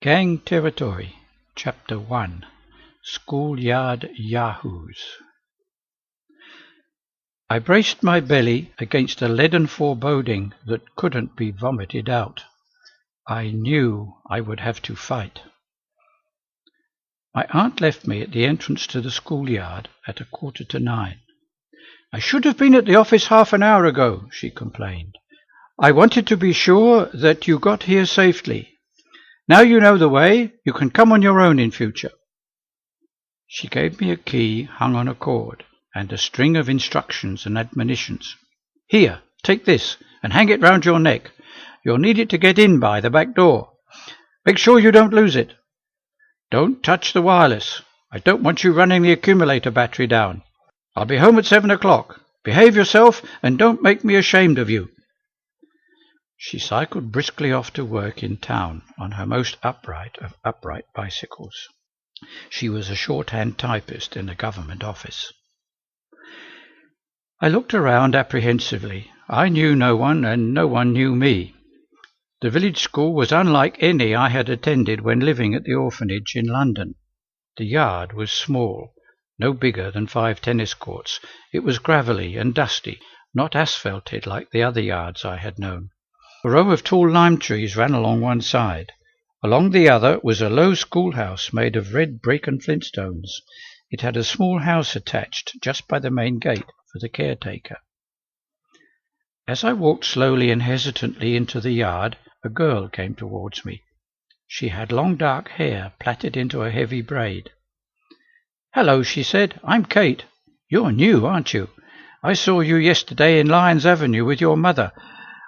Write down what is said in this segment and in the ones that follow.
Gang Territory, Chapter 1, Schoolyard Yahoos. I braced my belly against a leaden foreboding that couldn't be vomited out. I knew I would have to fight. My aunt left me at the entrance to the schoolyard at 9:15. "I should have been at the office half an hour ago," she complained. "I wanted to be sure that you got here safely. Now you know the way, you can come on your own in future." She gave me a key hung on a cord and a string of instructions and admonitions. "Here, take this and hang it round your neck. You'll need it to get in by the back door. Make sure you don't lose it. Don't touch the wireless. I don't want you running the accumulator battery down. I'll be home at 7 o'clock. Behave yourself and don't make me ashamed of you." She cycled briskly off to work in town on her most upright of upright bicycles. She was a shorthand typist in a government office. I looked around apprehensively. I knew no one, and no one knew me. The village school was unlike any I had attended when living at the orphanage in London. The yard was small, no bigger than 5 tennis courts. It was gravelly and dusty, not asphalted like the other yards I had known. A row of tall lime trees ran along one side. Along the other was a low schoolhouse made of red brick and flintstones. It had a small house attached just by the main gate for the caretaker. As I walked slowly and hesitantly into the yard, a girl came towards me. She had long dark hair plaited into a heavy braid. "Hello," she said. "I'm Kate. You're new, aren't you? I saw you yesterday in Lyons Avenue with your mother.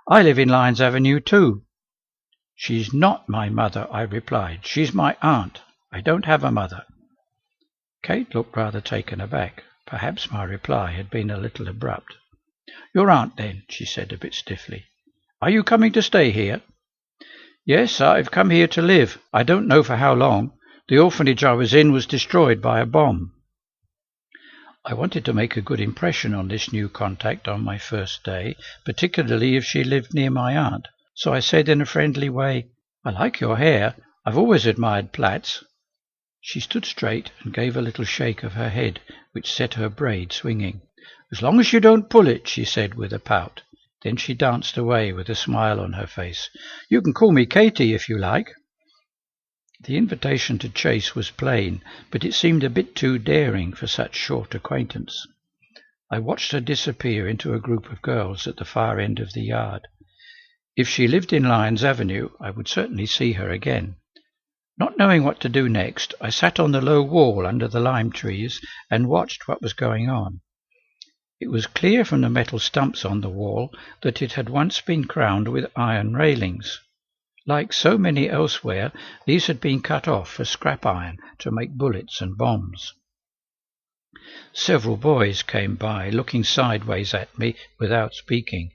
I live in Lyons Avenue too." "She's not my mother," I replied. "She's my aunt. I don't have a mother." Kate looked rather taken aback. Perhaps my reply had been a little abrupt. "Your aunt, then," she said a bit stiffly. "Are you coming to stay here?" "Yes, I've come here to live. I don't know for how long. The orphanage I was in was destroyed by a bomb." I wanted to make a good impression on this new contact on my first day, particularly if she lived near my aunt, so I said in a friendly way, "I like your hair. I've always admired plaits." She stood straight and gave a little shake of her head, which set her braid swinging. "As long as you don't pull it," she said with a pout. Then she danced away with a smile on her face. "You can call me Katie if you like." The invitation to chase was plain, but it seemed a bit too daring for such short acquaintance. I watched her disappear into a group of girls at the far end of the yard. If she lived in Lyons Avenue, I would certainly see her again. Not knowing what to do next, I sat on the low wall under the lime trees and watched what was going on. It was clear from the metal stumps on the wall that it had once been crowned with iron railings. Like so many elsewhere, these had been cut off for scrap iron to make bullets and bombs. Several boys came by, looking sideways at me without speaking.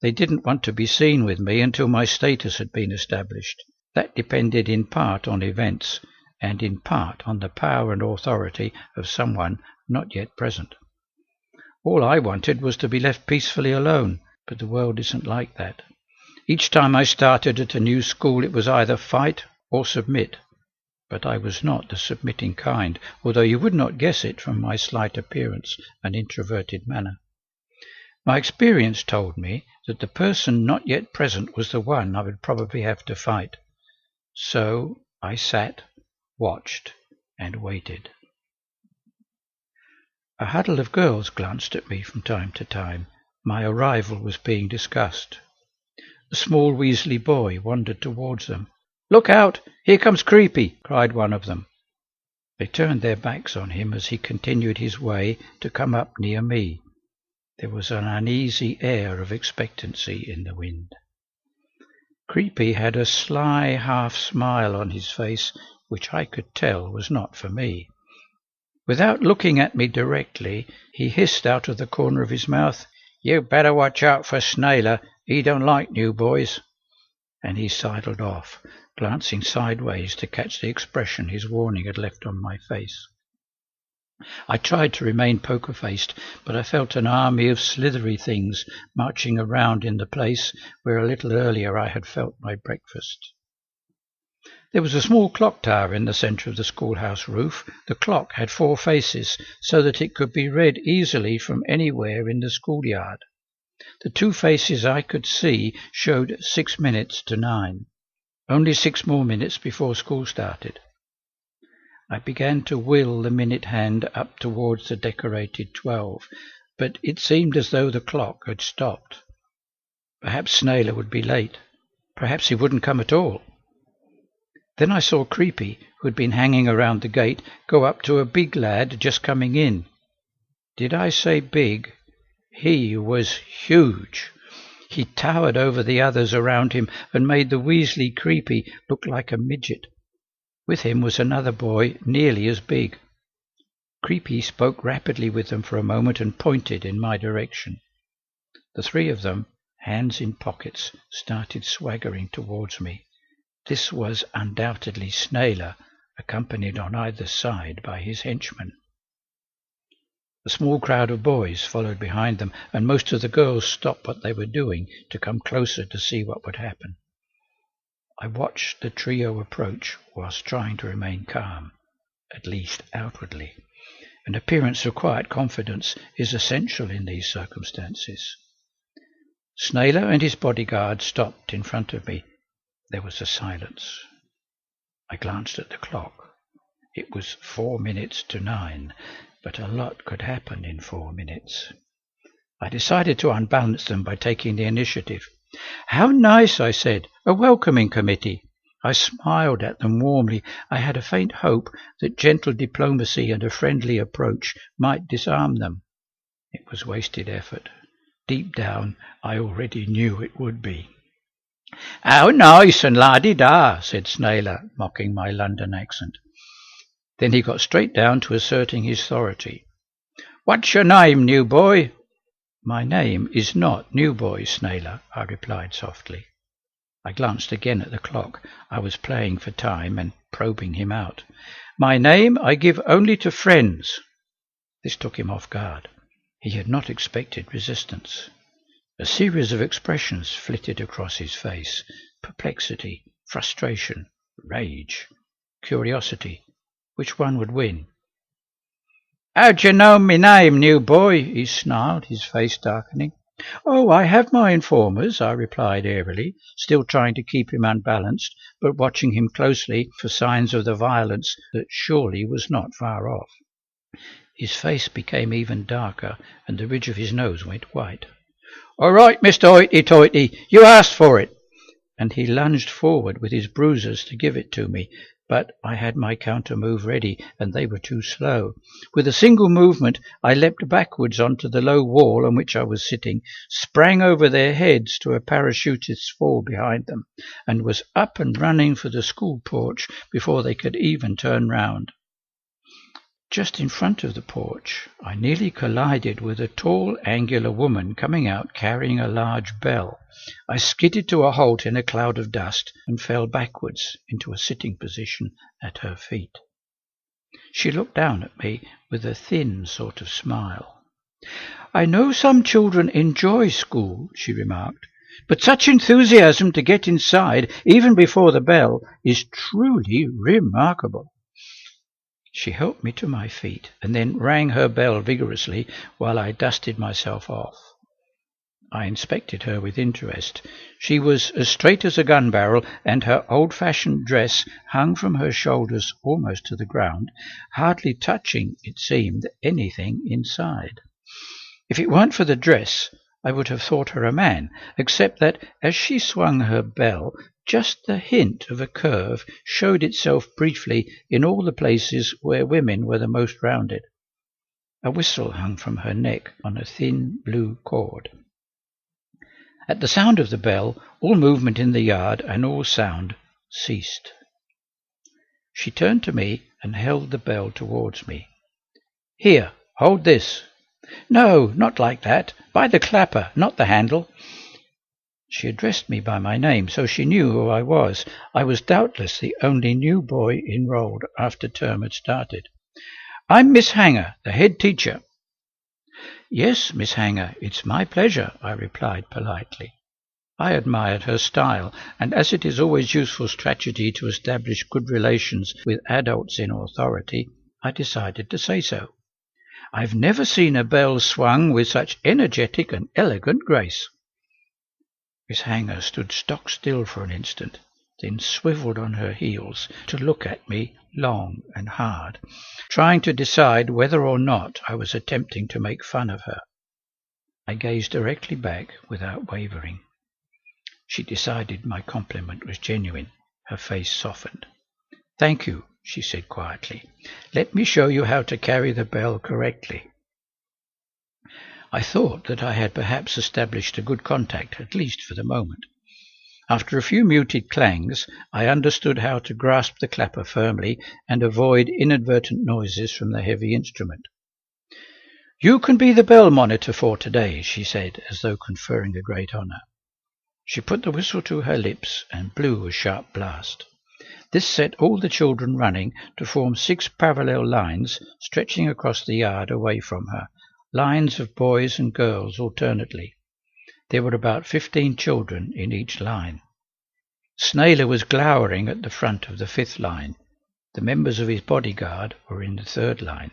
They didn't want to be seen with me until my status had been established. That depended in part on events, and in part on the power and authority of someone not yet present. All I wanted was to be left peacefully alone, but the world isn't like that. Each time I started at a new school, it was either fight or submit. But I was not the submitting kind, although you would not guess it from my slight appearance and introverted manner. My experience told me that the person not yet present was the one I would probably have to fight. So I sat, watched, and waited. A huddle of girls glanced at me from time to time. My arrival was being discussed. A small Weasley boy wandered towards them. "Look out! Here comes Creepy!" cried one of them. They turned their backs on him as he continued his way to come up near me. There was an uneasy air of expectancy in the wind. Creepy had a sly half-smile on his face, which I could tell was not for me. Without looking at me directly, he hissed out of the corner of his mouth, "You better watch out for Snailer. He don't like new boys." And he sidled off, glancing sideways to catch the expression his warning had left on my face. I tried to remain poker-faced, but I felt an army of slithery things marching around in the place where a little earlier I had felt my breakfast. There was a small clock tower in the centre of the schoolhouse roof. The clock had 4 faces, so that it could be read easily from anywhere in the schoolyard. The 2 faces I could see showed 6 minutes to 9. Only 6 more minutes before school started. I began to will the minute hand up towards the decorated 12, but it seemed as though the clock had stopped. Perhaps Snailer would be late. Perhaps he wouldn't come at all. Then I saw Creepy, who had been hanging around the gate, go up to a big lad just coming in. Did I say big? He was huge. He towered over the others around him and made the Weasley Creepy look like a midget. With him was another boy nearly as big. Creepy spoke rapidly with them for a moment and pointed in my direction. The 3 of them, hands in pockets, started swaggering towards me. This was undoubtedly Snailer, accompanied on either side by his henchmen. A small crowd of boys followed behind them, and most of the girls stopped what they were doing to come closer to see what would happen. I watched the trio approach whilst trying to remain calm, at least outwardly. An appearance of quiet confidence is essential in these circumstances. Snailer and his bodyguard stopped in front of me. There was a silence. I glanced at the clock. It was 4 minutes to 9, but a lot could happen in 4 minutes. I decided to unbalance them by taking the initiative. "How nice," I said. "A welcoming committee." I smiled at them warmly. I had a faint hope that gentle diplomacy and a friendly approach might disarm them. It was wasted effort. Deep down, I already knew it would be. "How nice and la-di-da," said Snailer, mocking my London accent. Then he got straight down to asserting his authority. "What's your name, new boy?" "My name is not New Boy, Snailer," I replied softly. I glanced again at the clock. I was playing for time and probing him out. "My name I give only to friends." This took him off guard. He had not expected resistance. A series of expressions flitted across his face: perplexity, frustration, rage, curiosity. Which one would win? "How'd you know me name, new boy?" he snarled, his face darkening. "Oh, I have my informers," I replied airily, still trying to keep him unbalanced, but watching him closely for signs of the violence that surely was not far off. His face became even darker, and the ridge of his nose went white. "All right, Mr. Hoity-toity, you asked for it." And he lunged forward with his bruisers to give it to me, but I had my counter-move ready, and they were too slow. With a single movement, I leapt backwards onto the low wall on which I was sitting, sprang over their heads to a parachutist's fall behind them, and was up and running for the school porch before they could even turn round. Just in front of the porch, I nearly collided with a tall, angular woman coming out carrying a large bell. I skidded to a halt in a cloud of dust and fell backwards into a sitting position at her feet. She looked down at me with a thin sort of smile. "I know some children enjoy school," she remarked, "but such enthusiasm to get inside, even before the bell, is truly remarkable." She helped me to my feet and then rang her bell vigorously while I dusted myself off. I inspected her with interest. She was as straight as a gun barrel, and her old-fashioned dress hung from her shoulders almost to the ground, hardly touching, it seemed, anything inside. If it weren't for the dress, I would have thought her a man, except that as she swung her bell, just the hint of a curve showed itself briefly in all the places where women were the most rounded. A whistle hung from her neck on a thin blue cord. At the sound of the bell, all movement in the yard and all sound ceased. She turned to me and held the bell towards me. "Here, hold this." "No, not like that. By the clapper, not the handle." She addressed me by my name, so she knew who I was. I was doubtless the only new boy enrolled after term had started. "I'm Miss Hanger, the head teacher." "Yes, Miss Hanger, it's my pleasure," I replied politely. I admired her style, and as it is always useful strategy to establish good relations with adults in authority, I decided to say so. "I've never seen a bell swung with such energetic and elegant grace." Miss Hanger stood stock still for an instant, then swivelled on her heels to look at me long and hard, trying to decide whether or not I was attempting to make fun of her. I gazed directly back without wavering. She decided my compliment was genuine. Her face softened. "Thank you," she said quietly. "Let me show you how to carry the bell correctly." I thought that I had perhaps established a good contact, at least for the moment. After a few muted clangs, I understood how to grasp the clapper firmly and avoid inadvertent noises from the heavy instrument. "You can be the bell monitor for today," she said, as though conferring a great honour. She put the whistle to her lips and blew a sharp blast. This set all the children running to form 6 parallel lines stretching across the yard away from her, lines of boys and girls alternately. There were about 15 children in each line. Snailer was glowering at the front of the 5th line. The members of his bodyguard were in the 3rd line.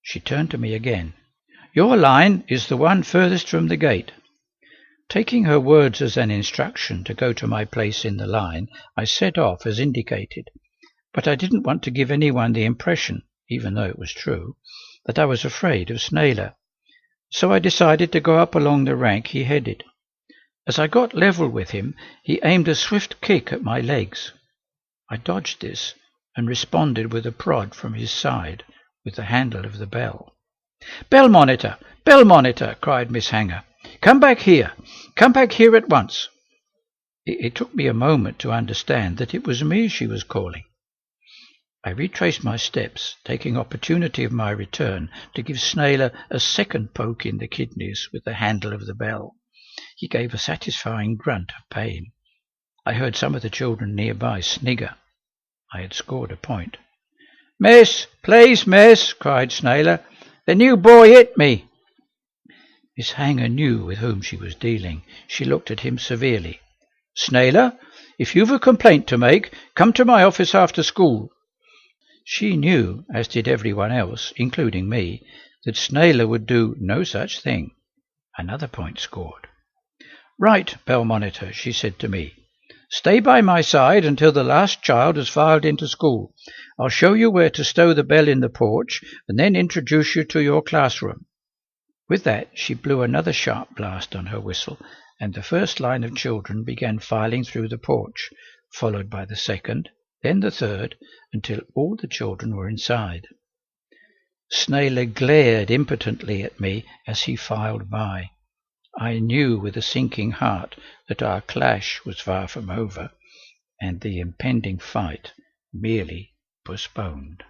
She turned to me again. "Your line is the one furthest from the gate." Taking her words as an instruction to go to my place in the line, I set off as indicated. But I didn't want to give anyone the impression, even though it was true, that I was afraid of Snailer. So I decided to go up along the rank he headed. As I got level with him, he aimed a swift kick at my legs. I dodged this and responded with a prod from his side with the handle of the bell. "Bell monitor! Bell monitor!" cried Miss Hanger. "Come back here! Come back here at once!" It took me a moment to understand that it was me she was calling. I retraced my steps, taking opportunity of my return to give Snailer a second poke in the kidneys with the handle of the bell. He gave a satisfying grunt of pain. I heard some of the children nearby snigger. I had scored a point. "Miss, please, miss," cried Snailer. "The new boy hit me." Miss Hanger knew with whom she was dealing. She looked at him severely. "Snailer, if you've a complaint to make, come to my office after school." She knew, as did everyone else, including me, that Snailer would do no such thing. Another point scored. "Right, bell monitor," she said to me. "Stay by my side until the last child has filed into school. I'll show you where to stow the bell in the porch and then introduce you to your classroom." With that, she blew another sharp blast on her whistle, and the first line of children began filing through the porch, followed by the second, then the third, until all the children were inside. Snailer glared impotently at me as he filed by. I knew with a sinking heart that our clash was far from over, and the impending fight merely postponed.